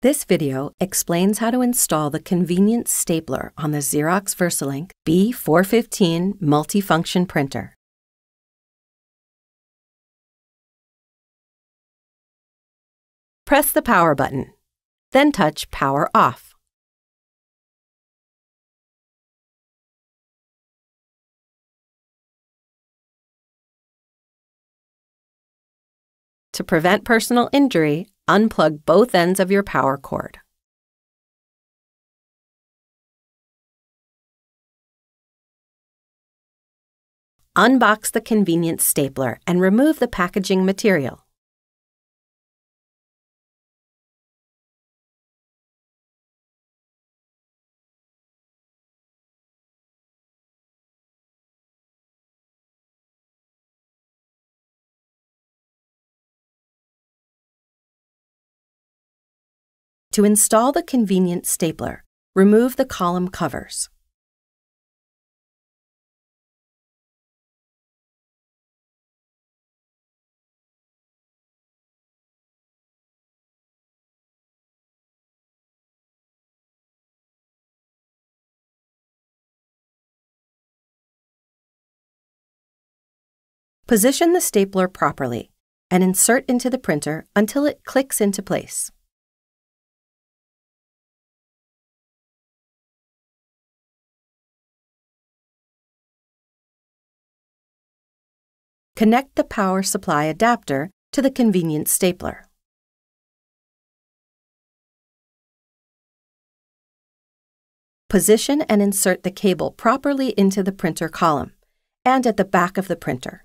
This video explains how to install the convenient stapler on the Xerox VersaLink B415 Multifunction printer. Press the power button, then touch Power Off. To prevent personal injury, unplug both ends of your power cord. Unbox the convenient stapler and remove the packaging material. To install the convenient stapler, remove the column covers. Position the stapler properly and insert into the printer until it clicks into place. Connect the power supply adapter to the convenient stapler. Position and insert the cable properly into the printer column and at the back of the printer.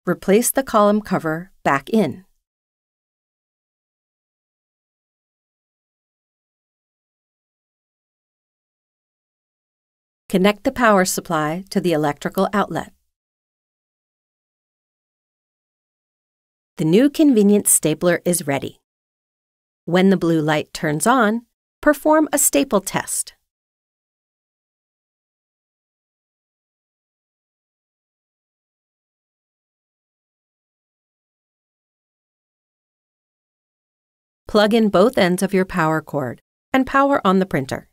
Replace the column cover back in. Connect the power supply to the electrical outlet. The new convenient stapler is ready. When the blue light turns on, perform a staple test. Plug in both ends of your power cord and power on the printer.